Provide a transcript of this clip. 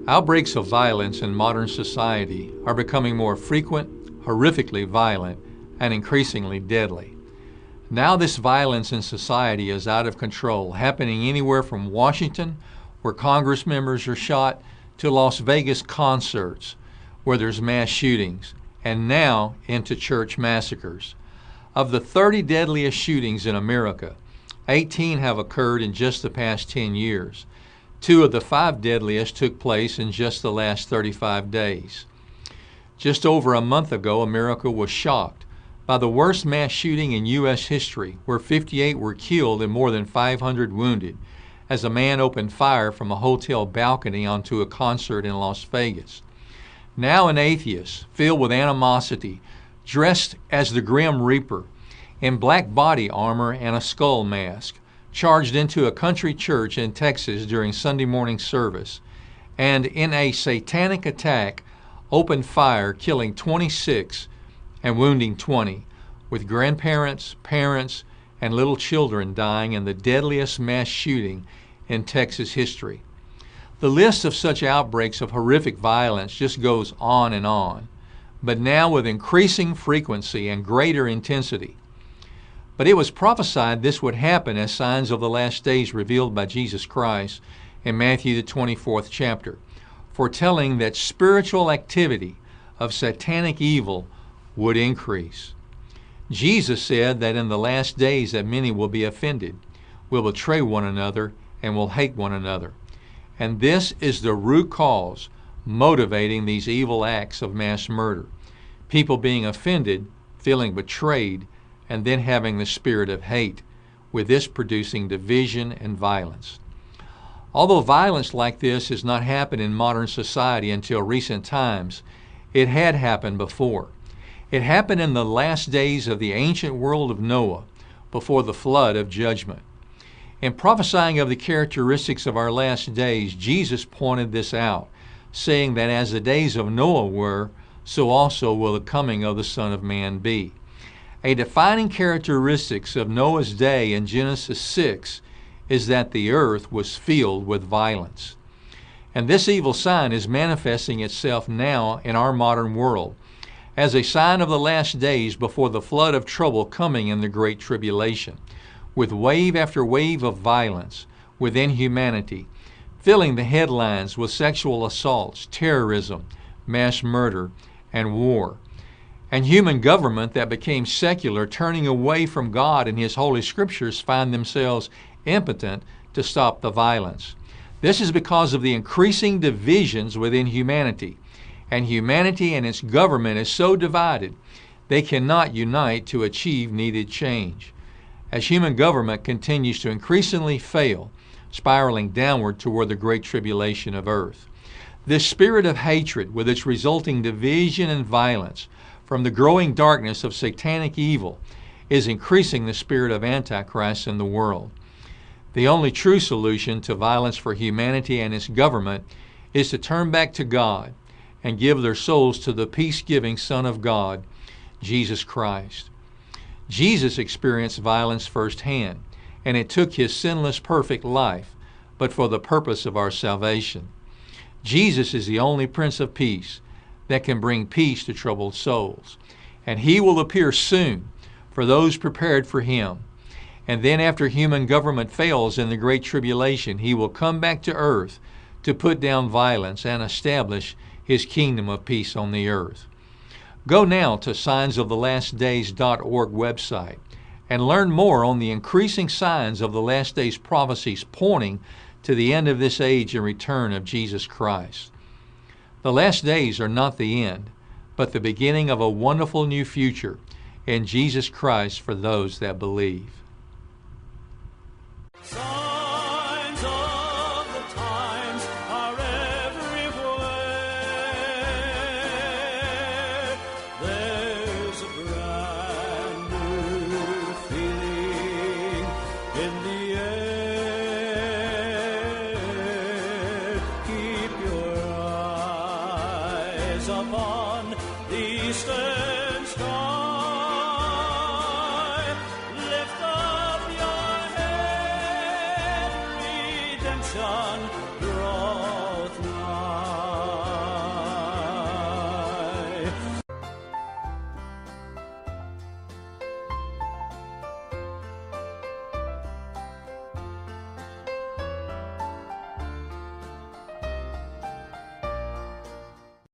Outbreaks of violence in modern society are becoming more frequent, horrifically violent, and increasingly deadly. Now this violence in society is out of control, happening anywhere from Washington, where Congress members are shot, to Las Vegas concerts, where there's mass shootings, and now into church massacres. Of the 30 deadliest shootings in America, 18 have occurred in just the past 10 years. 2 of the 5 deadliest took place in just the last 35 days. Just over a month ago, America was shocked by the worst mass shooting in U.S. history, where 58 were killed and more than 500 wounded, as a man opened fire from a hotel balcony onto a concert in Las Vegas. Now an atheist, filled with animosity, dressed as the Grim Reaper, in black body armor and a skull mask, charged into a country church in Texas during Sunday morning service, and in a satanic attack opened fire, killing 26 and wounding 20, with grandparents, parents, and little children dying in the deadliest mass shooting in Texas history. The list of such outbreaks of horrific violence just goes on, but now with increasing frequency and greater intensity. But it was prophesied this would happen as signs of the last days revealed by Jesus Christ in Matthew the 24th chapter, foretelling that spiritual activity of satanic evil would increase. Jesus said that in the last days that many will be offended, will betray one another, and will hate one another. And this is the root cause motivating these evil acts of mass murder. People being offended, feeling betrayed, and then having the spirit of hate, with this producing division and violence. Although violence like this has not happened in modern society until recent times, it had happened before. It happened in the last days of the ancient world of Noah, before the flood of judgment. In prophesying of the characteristics of our last days, Jesus pointed this out, saying that as the days of Noah were, so also will the coming of the Son of Man be. A defining characteristic of Noah's day in Genesis 6 is that the earth was filled with violence. And this evil sign is manifesting itself now in our modern world as a sign of the last days before the flood of trouble coming in the Great Tribulation, with wave after wave of violence within humanity, filling the headlines with sexual assaults, terrorism, mass murder, and war. And human government that became secular, turning away from God and His Holy Scriptures, find themselves impotent to stop the violence. This is because of the increasing divisions within humanity. And humanity and its government is so divided, they cannot unite to achieve needed change. As human government continues to increasingly fail, spiraling downward toward the Great Tribulation of earth. This spirit of hatred, with its resulting division and violence, from the growing darkness of satanic evil, is increasing the spirit of Antichrist in the world. The only true solution to violence for humanity and its government is to turn back to God and give their souls to the peace-giving Son of God, Jesus Christ. Jesus experienced violence firsthand, and it took His sinless, perfect life, but for the purpose of our salvation. Jesus is the only Prince of Peace that can bring peace to troubled souls. And He will appear soon for those prepared for Him. And then after human government fails in the Great Tribulation, He will come back to earth to put down violence and establish His kingdom of peace on the earth. Go now to signsofthelastdays.org website and learn more on the increasing signs of the last days prophecies pointing to the end of this age and return of Jesus Christ. The last days are not the end, but the beginning of a wonderful new future in Jesus Christ for those that believe. Signs of the times are everywhere. There's a brand new feeling in the air. Keep your eyes upon the stars.